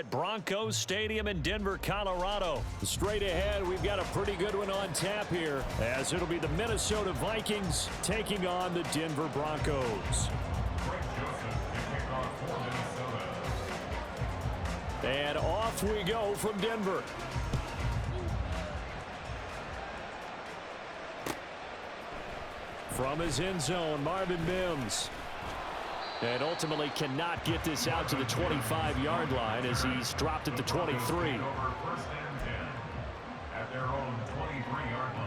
at Broncos Stadium in Denver, Colorado. Straight ahead, we've got a pretty good one on tap here, as it'll be the Minnesota Vikings taking on the Denver Broncos. And off we go from Denver. From his end zone, Marvin Mims. And ultimately cannot get this out to the 25-yard line as he's dropped at the 23. First and 10 at their own 23-yard line.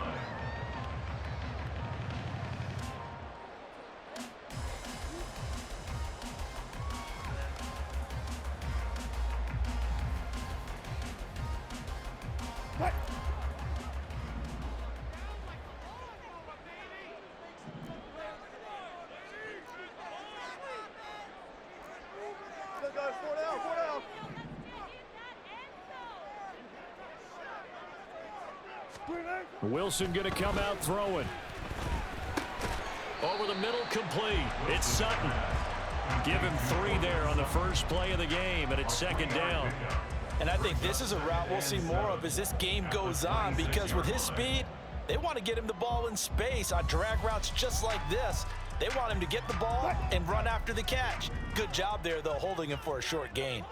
Wilson going to come out throwing. Over the middle, complete. It's Sutton. Give him 3 there on the first play of the game, and it's second down. And I think this is a route we'll see more of as this game goes on, because with his speed, they want to get him the ball in space on drag routes just like this. They want him to get the ball and run after the catch. Good job there, though, holding him for a short gain.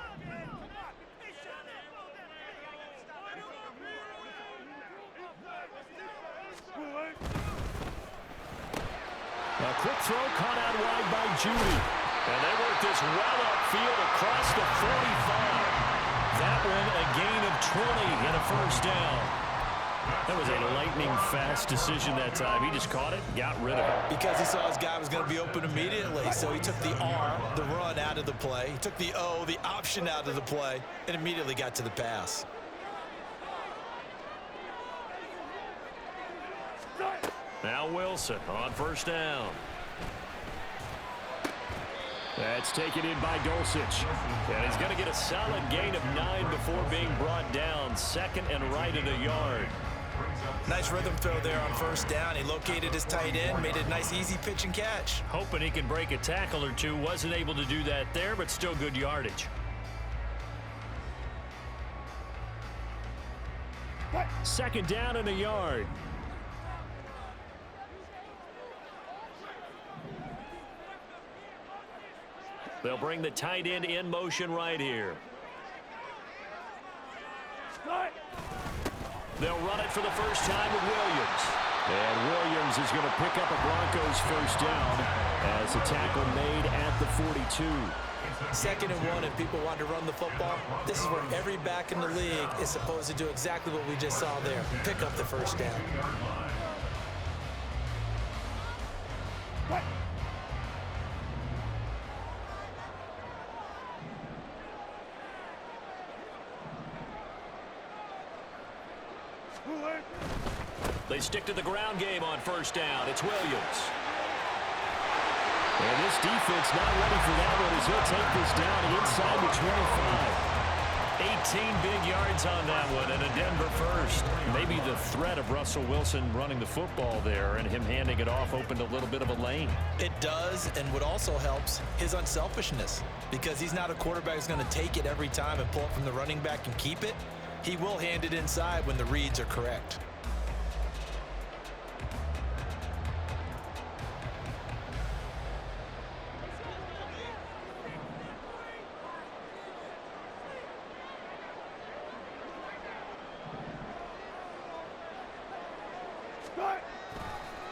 A quick throw caught out wide by Judy. And they work this well upfield across the 45. That one a gain of 20 and a first down. That was a lightning-fast decision that time. He just caught it, got rid of it. Because he saw his guy was going to be open immediately, so he took the R, the run, out of the play. He took the O, the option, out of the play, and immediately got to the pass. Now Wilson on first down. That's taken in by Dulcich. And he's going to get a solid gain of 9 before being brought down. Second and right at a yard. Nice rhythm throw there on first down. He located his tight end, made a nice easy pitch and catch. Hoping he can break a tackle or two. Wasn't able to do that there, but still good yardage. Second down and a yard. They'll bring the tight end in motion right here. They'll run it for the first time with Williams. And Williams is going to pick up a Broncos first down as a tackle made at the 42. Second and 1, and people want to run the football. This is where every back in the league is supposed to do exactly what we just saw there. Pick up the first down. They stick to the ground game on first down. It's Williams. And this defense not ready for that one as he'll take this down inside the 25. 18 big yards on that one and a Denver first. Maybe the threat of Russell Wilson running the football there and him handing it off opened a little bit of a lane. It does, and what also helps, his unselfishness. Because he's not a quarterback who's going to take it every time and pull it from the running back and keep it. He will hand it inside when the reads are correct.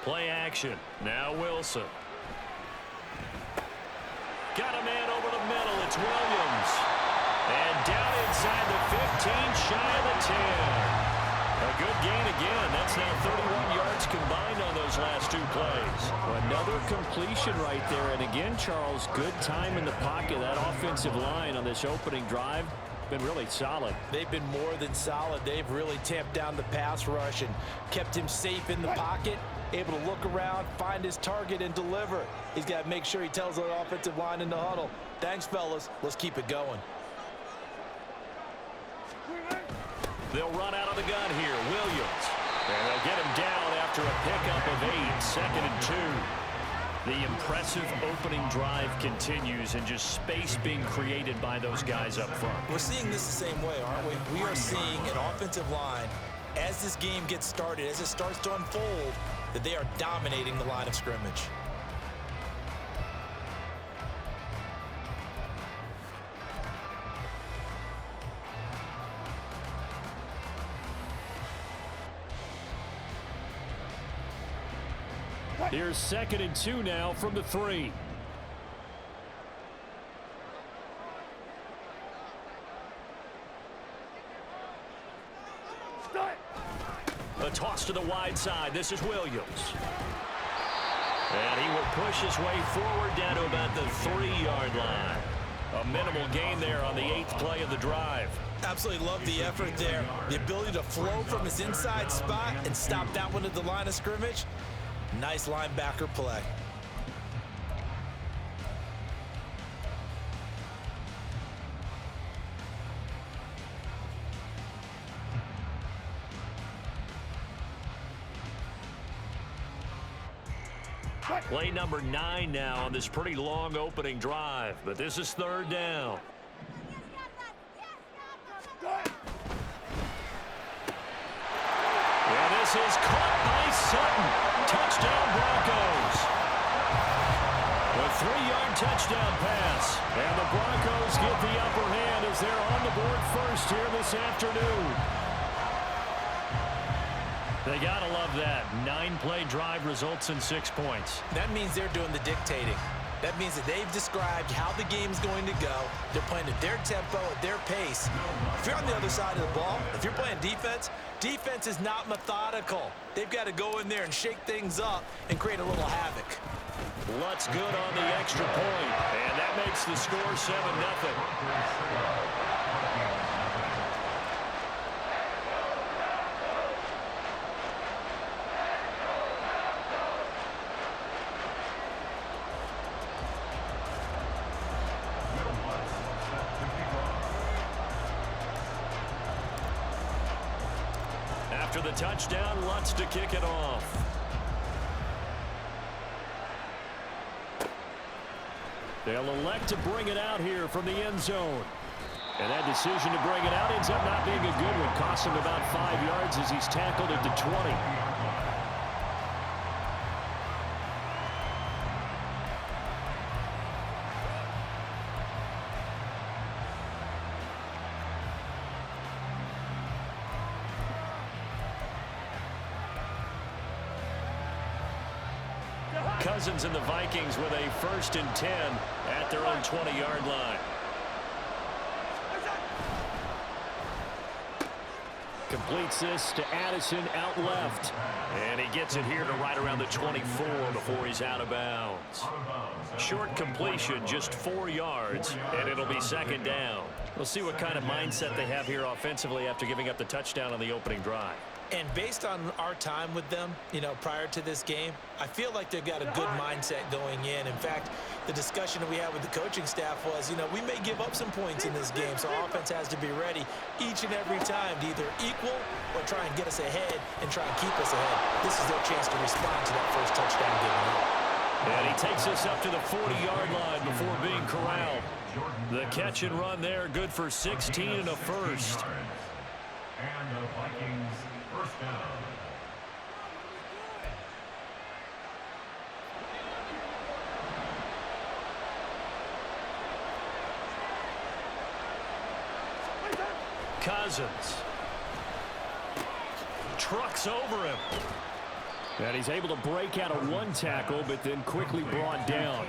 Play action. Now Wilson. Got a man over the middle. It's Williams. And down inside the 15, shy of the 10. A good gain again. That's now 31 yards combined on those last 2 plays. Another completion right there. And again, Charles, good time in the pocket. That offensive line on this opening drive been really solid. They've been more than solid. They've really tamped down the pass rush and kept him safe in the pocket, able to look around, find his target, and deliver. He's got to make sure he tells the offensive line in the huddle, thanks, fellas. Let's keep it going. They'll run out of the gun here. Williams. And they'll get him down after a pickup of 8. Second and 2. The impressive opening drive continues and just space being created by those guys up front. We're seeing this the same way, aren't we? We are seeing an offensive line, as this game gets started, as it starts to unfold, that they are dominating the line of scrimmage. Here's 2nd and 2 now from the 3. A toss to the wide side. This is Williams. And he will push his way forward down to about the 3-yard line. A minimal gain there on the 8th play of the drive. Absolutely love the effort there. The ability to flow from his inside spot and stop that one at the line of scrimmage. Nice linebacker play. Play number 9 now on this pretty long opening drive, but this is 3rd down. And this is caught by Sutton. Touchdown Broncos. A 3-yard touchdown pass. And the Broncos get the upper hand as they're on the board first here this afternoon. They got to love that. 9-play drive results in 6 points. That means they're doing the dictating. That means that they've described how the game's going to go. They're playing at their tempo, at their pace. If you're on the other side of the ball, if you're playing defense, defense is not methodical. They've got to go in there and shake things up and create a little havoc. Lutz good on the extra point, and that makes the score 7-0. After the touchdown, Lutz to kick it off. They'll elect to bring it out here from the end zone. And that decision to bring it out ends up not being a good one. Costs him about 5 yards as he's tackled at the 20. Cousins and the Vikings with a 1st and 10 at their own 20-yard line. Completes this to Addison out left. And he gets it here to right around the 24 before he's out of bounds. Short completion, just 4 yards, and it'll be 2nd down. We'll see what kind of mindset they have here offensively after giving up the touchdown on the opening drive. And based on our time with them, you know, prior to this game, I feel like they've got a good mindset going in. In fact, the discussion that we had with the coaching staff was, you know, we may give up some points in this game, so our offense has to be ready each and every time to either equal or try and get us ahead and try and keep us ahead. This is their chance to respond to that first touchdown given up. And he takes us up to the 40-yard line before being corralled. The catch and run there, good for 16 and a first. And the Vikings first down. Cousins trucks over him. And he's able to break out of one tackle, but then quickly brought down.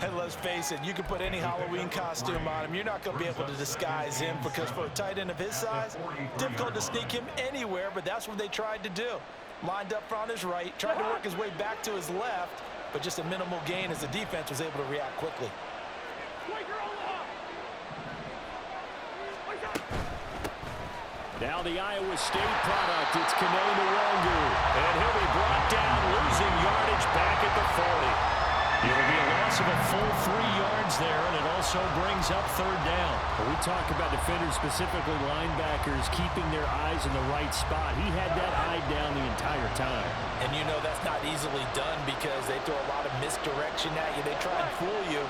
And let's face it, you can put any Halloween costume on him. You're not going to be able to disguise him because for a tight end of his size, difficult to sneak him anywhere, but that's what they tried to do. Lined up on his right, tried to work his way back to his left, but just a minimal gain as the defense was able to react quickly. Now the Iowa State product, it's Kane Nwangu. And he'll be brought down, losing yardage back at the 40. It'll be a loss of a full 3 yards there, and it also brings up third down. When we talk about defenders, specifically linebackers, keeping their eyes in the right spot. He had that eye down the entire time. And you know that's not easily done because they throw a lot of misdirection at you. They try and fool you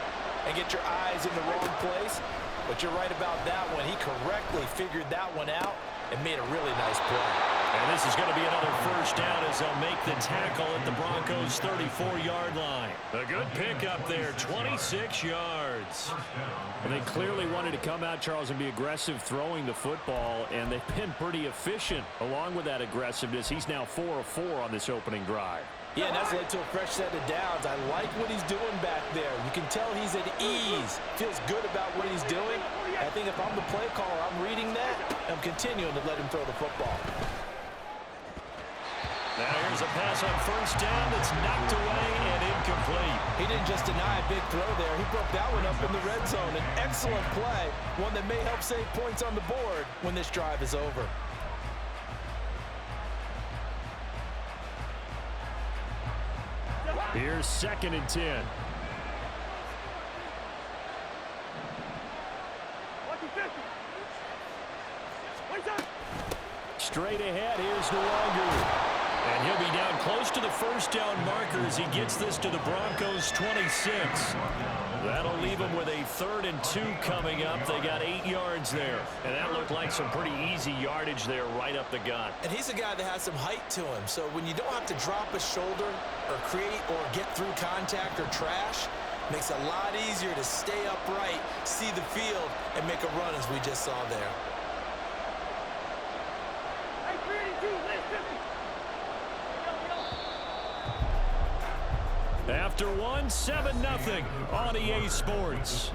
and get your eyes in the wrong place. But you're right about that one. He correctly figured that one out and made a really nice play. And this is going to be another first down as they'll make the tackle at the Broncos' 34-yard line. A good pickup there, 26 yards. Well, they clearly wanted to come out, Charles, and be aggressive throwing the football, and they've been pretty efficient along with that aggressiveness. He's now 4 of 4 on this opening drive. Yeah, and that's led to a fresh set of downs. I like what he's doing back there. You can tell he's at ease. Feels good about what he's doing. I think if I'm the play caller, I'm reading that. I'm continuing to let him throw the football. Now here's a pass on first down that's knocked away and incomplete. He didn't just deny a big throw there. He broke that one up in the red zone. An excellent play, one that may help save points on the board when this drive is over. Here's 2nd and 10. Straight ahead, here's Nwogu. And he'll be down close to the first down marker as he gets this to the Broncos' 26. That'll leave him with a 3rd and 2 coming up. They got 8 yards there. And that looked like some pretty easy yardage there right up the gut. And he's a guy that has some height to him. So when you don't have to drop a shoulder or create or get through contact or trash, makes it a lot easier to stay upright, see the field, and make a run as we just saw there. After 7-0 on EA Sports.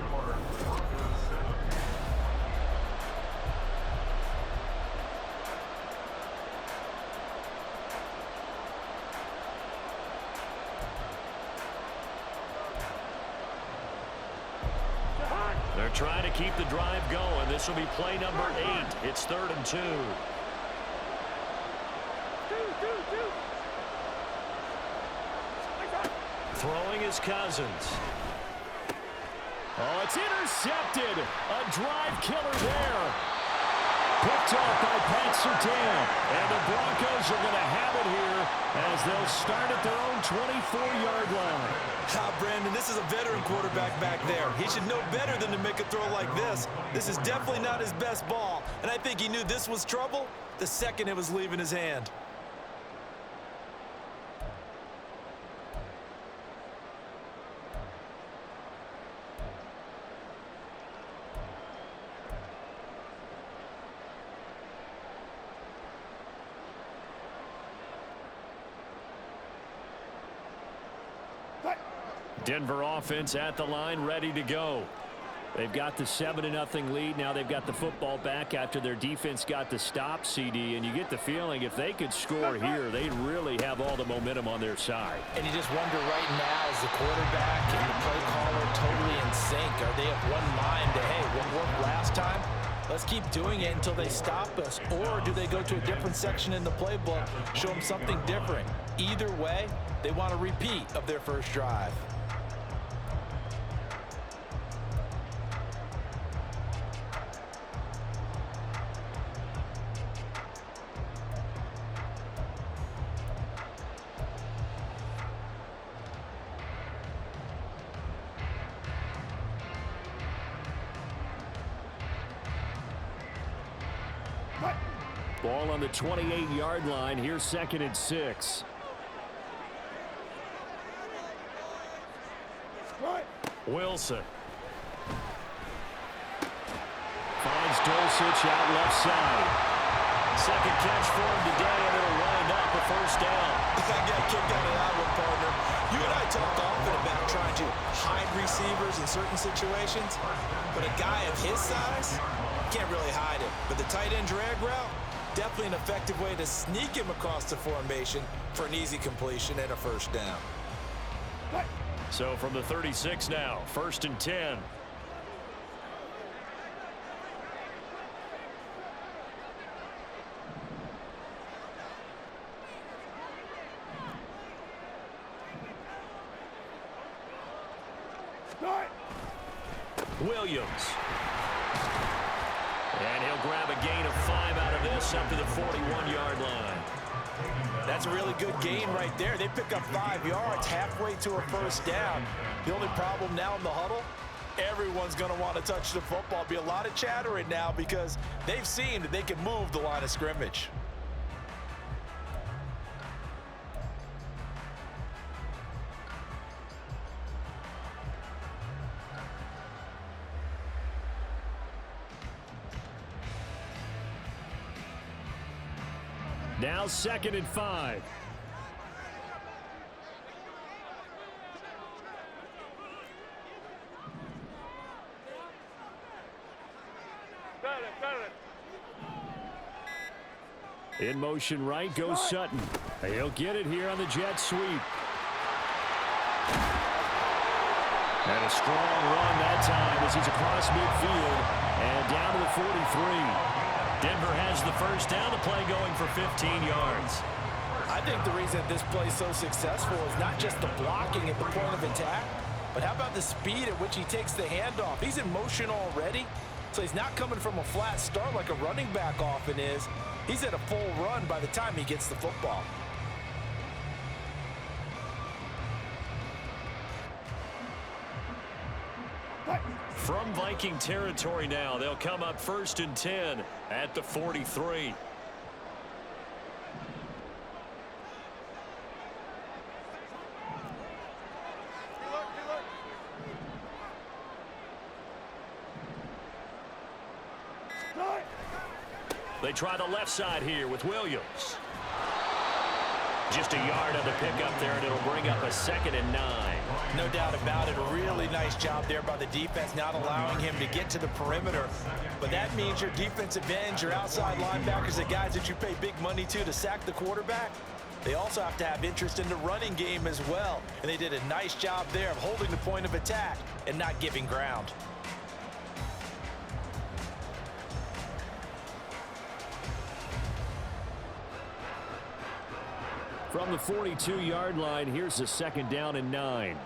They're trying to keep the drive going. This will be play number 8. It's 3rd and 2. Throwing his Cousins. Oh, it's intercepted. A drive killer there. Picked off by Pat Surtain. And the Broncos are going to have it here as they'll start at their own 24-yard line. Brandon, this is a veteran quarterback back there. He should know better than to make a throw like this. This is definitely not his best ball. And I think he knew this was trouble the second it was leaving his hand. Denver offense at the line, ready to go. They've got the 7-0 lead. Now they've got the football back after their defense got the stop, CD. And you get the feeling if they could score here, they'd really have all the momentum on their side. And you just wonder right now, is the quarterback and the play caller totally in sync? Are they of one mind to, hey, what worked last time? Let's keep doing it until they stop us. Or do they go to a different section in the playbook, show them something different? Either way, they want a repeat of their first drive. Ball on the 28-yard line. Here's 2nd and 6. Wilson. Finds Dulcich out left side. Second catch for him today, and it'll wind up a first down. I got kicked out of that one, partner. You and I talk often about trying to hide receivers in certain situations, but a guy of his size can't really hide it. But the tight end drag route, definitely an effective way to sneak him across the formation for an easy completion and a first down. So from the 36 now, 1st and 10. Williams. And he'll grab a gain of 5 out of this up to the 41-yard line. That's a really good gain right there. They pick up 5 yards halfway to a first down. The only problem now in the huddle, everyone's going to want to touch the football. Be a lot of chattering now because they've seen that they can move the line of scrimmage. Now 2nd and 5. In motion right goes Sutton. He'll get it here on the jet sweep. And a strong run that time as he's across midfield and down to the 43. Denver has the first down, the play going for 15 yards. I think the reason this play is so successful is not just the blocking at the point of attack, but how about the speed at which he takes the handoff? He's in motion already, so he's not coming from a flat start like a running back often is. He's at a full run by the time he gets the football. From Viking territory now, they'll come up 1st and 10 at the 43. They try the left side here with Williams. Just a yard on the pickup there, and it'll bring up a 2nd and 9. No doubt about it. A really nice job there by the defense, not allowing him to get to the perimeter. But that means your defensive ends, your outside linebackers, the guys that you pay big money to sack the quarterback, they also have to have interest in the running game as well. And they did a nice job there of holding the point of attack and not giving ground. From the 42-yard line, here's the 2nd down and 9.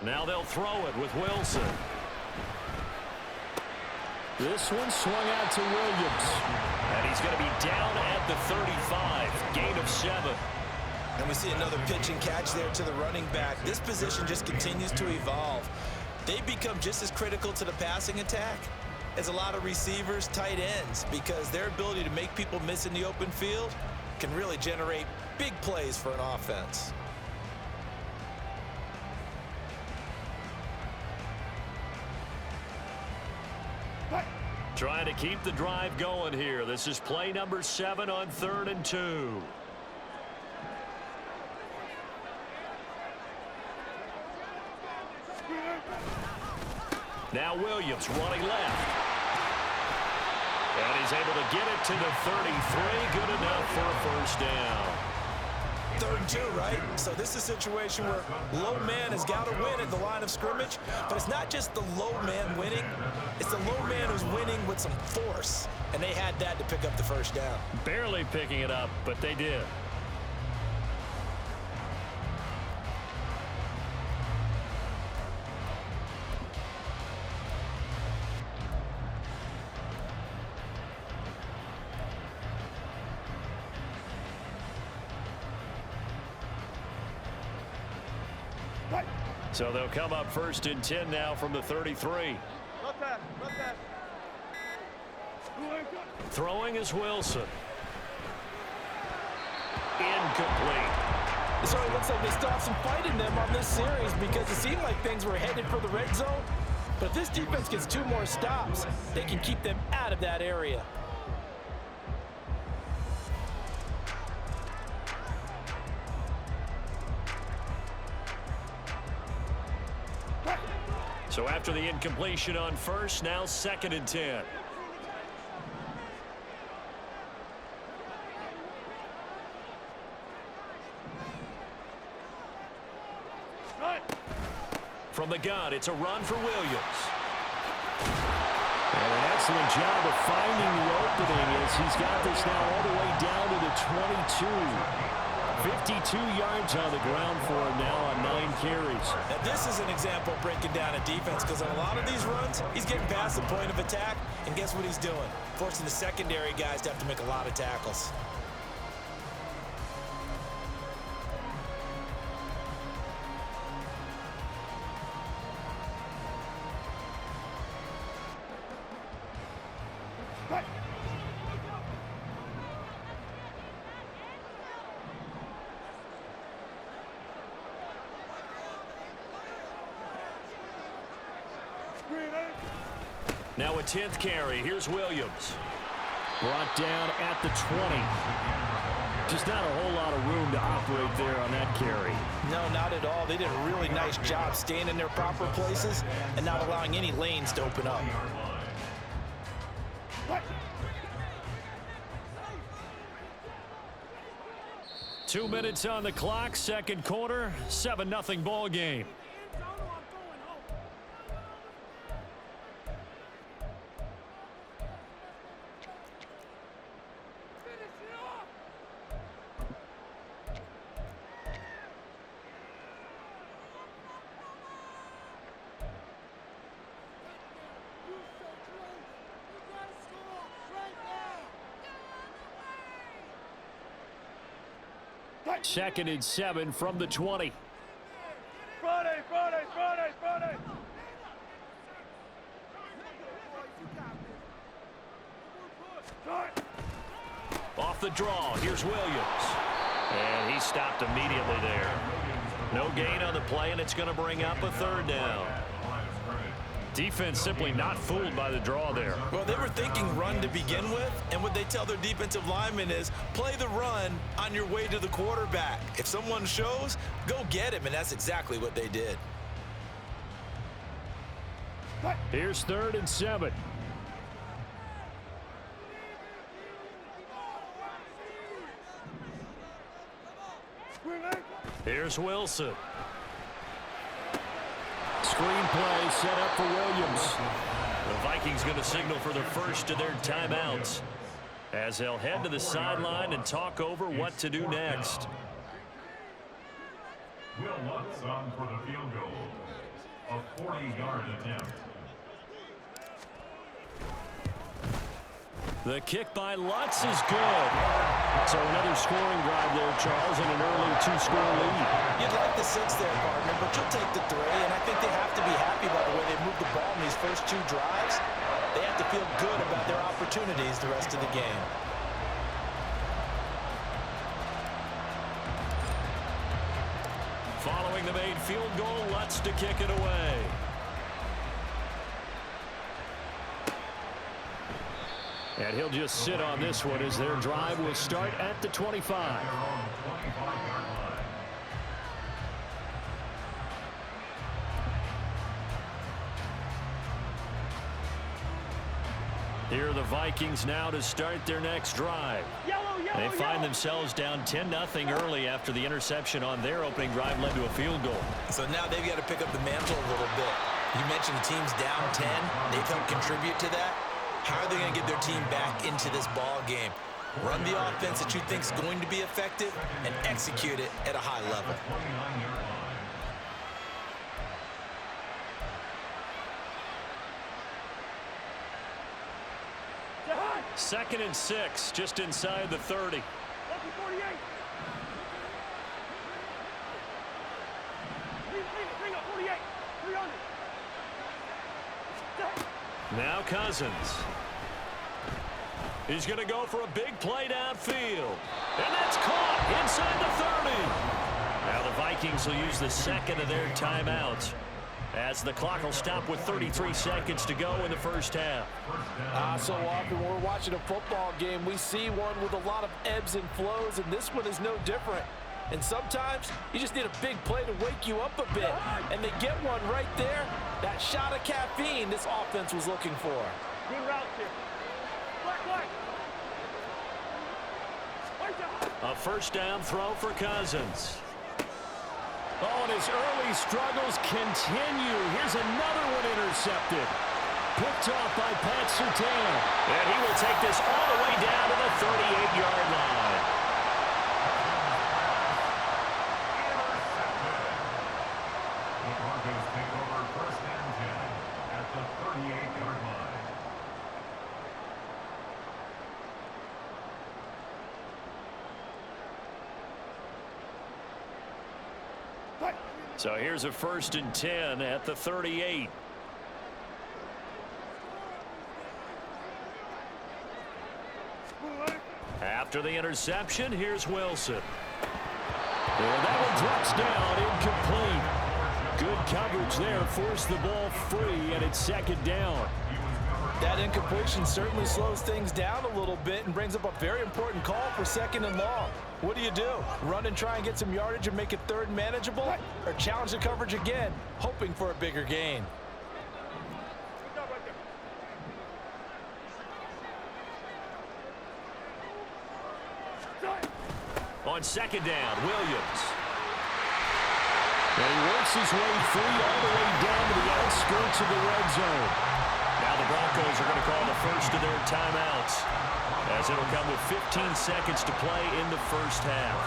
Now they'll throw it with Wilson. This one swung out to Williams. And he's going to be down at the 35. Gain of 7. And we see another pitch and catch there to the running back. This position just continues to evolve. They become just as critical to the passing attack as a lot of receivers, tight ends, because their ability to make people miss in the open field can really generate big plays for an offense. Trying to keep the drive going here. This is play number 7 on 3rd and 2. Now Williams running left. And he's able to get it to the 33. Good enough for a first down. 3rd and 2, right? So this is a situation where low man has got to win at the line of scrimmage, but it's not just the low man winning. It's the low man who's winning with some force, and they had that to pick up the first down. Barely picking it up, but they did. So they'll come up 1st and 10 now from the 33. Throwing is Wilson. Incomplete. So it looks like they stopped some fight in them on this series because it seemed like things were headed for the red zone. But if this defense gets 2 more stops, they can keep them out of that area. So after the incompletion on 1st, now 2nd and 10. From the gun, it's a run for Williams. And an excellent job of finding the opening as he's got this now all the way down to the 22. 52 yards on the ground for him now on 9 carries. Now this is an example of breaking down a defense, because on a lot of these runs, he's getting past the point of attack, and guess what he's doing? Forcing the secondary guys to have to make a lot of tackles. Now a 10th carry. Here's Williams. Brought down at the 20. Just not a whole lot of room to operate there on that carry. No, not at all. They did a really nice job staying in their proper places and not allowing any lanes to open up. What? 2 minutes on the clock, second quarter, 7-0 ball game. Second and 7 from the 20. Friday. Off the draw, here's Williams. And he stopped immediately there. No gain on the play, and it's going to bring up a third down. Defense simply not fooled by the draw there. Well, they were thinking run to begin with, and what they tell their defensive linemen is play the run on your way to the quarterback. If someone shows, go get him, and that's exactly what they did. Here's 3rd and 7. Here's Wilson. Screenplay set up for Williams. The Vikings going to signal for the first of their timeouts as they'll head to the sideline and talk over what to do next. Will Lutz on for the field goal. A 40-yard attempt. The kick by Lutz is good. So another scoring drive there, Charles, and an early 2-score lead. You'd like the 6 there, partner, but you'll take the 3, and I think they have to be happy about the way they moved the ball in these first 2 drives. They have to feel good about their opportunities the rest of the game. Following the made field goal, Lutz to kick it away. And he'll just sit on this one as their drive will start at the 25. Here are the Vikings now to start their next drive. They find themselves down 10-0 early after the interception on their opening drive led to a field goal. So now they've got to pick up the mantle a little bit. You mentioned the team's down 10. They've helped contribute to that. How are they going to get their team back into this ball game? Run the offense that you think is going to be effective and execute it at a high level. Second and 6, just inside the 30. Now Cousins. He's going to go for a big play downfield. And that's caught inside the 30. Now the Vikings will use the second of their timeouts as the clock will stop with 33 seconds to go in the first half. So often when we're watching a football game, we see one with a lot of ebbs and flows, and this one is no different. And sometimes you just need a big play to wake you up a bit. And they get one right there. That shot of caffeine this offense was looking for. Good route here. A first down throw for Cousins. Oh, and his early struggles continue. Here's another one intercepted. Picked off by Pat Surtain. And he will take this all the way down to the 38-yard line. Broncos take over 1st and 10 at the 38-yard line. So here's a 1st and 10 at the 38. After the interception, here's Wilson. And that one drops down, incomplete. Good coverage there, forced the ball free, and it's 2nd down. That incompletion certainly slows things down a little bit and brings up a very important call for 2nd and long. What do you do? Run and try and get some yardage and make it 3rd manageable? Or challenge the coverage again, hoping for a bigger gain? On 2nd down, Williams. And he works his way free all the way down to the outskirts of the red zone. Now the Broncos are going to call the first of their timeouts, as it'll come with 15 seconds to play in the 1st half.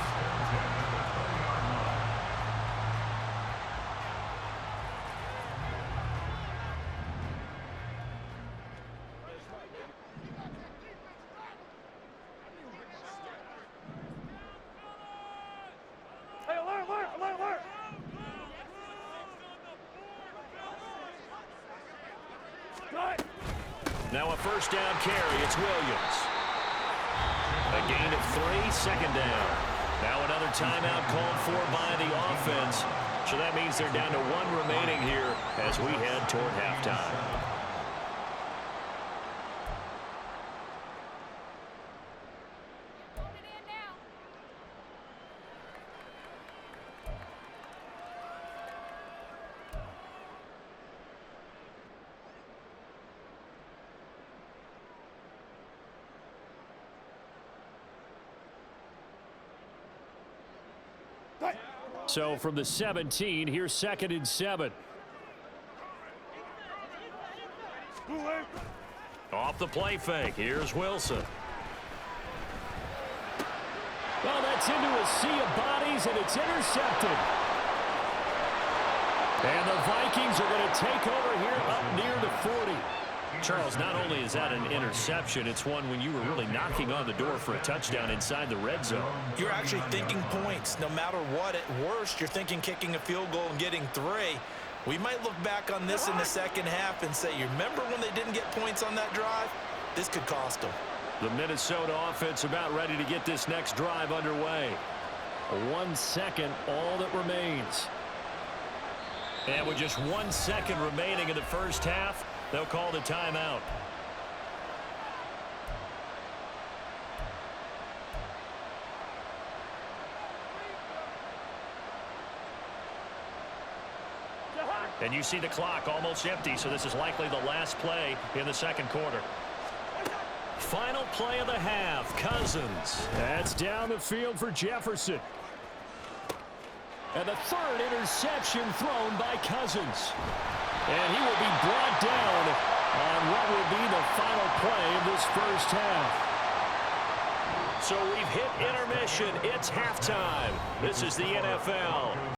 Hey, alert, alert, alert, alert! Now a 1st down carry. It's Williams. A gain of 3, 2nd down. Now another timeout called for by the offense. So that means they're down to 1 remaining here as we head toward halftime. So from the 17, here's 2nd and 7. Off the play fake, here's Wilson. Well, that's into a sea of bodies, and it's intercepted. And the Vikings are going to take over here up near the 40. Charles, not only is that an interception, it's one when you were really knocking on the door for a touchdown inside the red zone. You're actually thinking points. No matter what, at worst, you're thinking kicking a field goal and getting 3. We might look back on this in the 2nd half and say, you remember when they didn't get points on that drive? This could cost them. The Minnesota offense about ready to get this next drive underway. 1 second, all that remains. And with just 1 second remaining in the 1st half, they'll call the timeout. And you see the clock almost empty, so this is likely the last play in the 2nd quarter. Final play of the half, Cousins. That's down the field for Jefferson. And the 3rd interception thrown by Cousins. And he will be brought down on what will be the final play of this 1st half. So we've hit intermission. It's halftime. This is the NFL.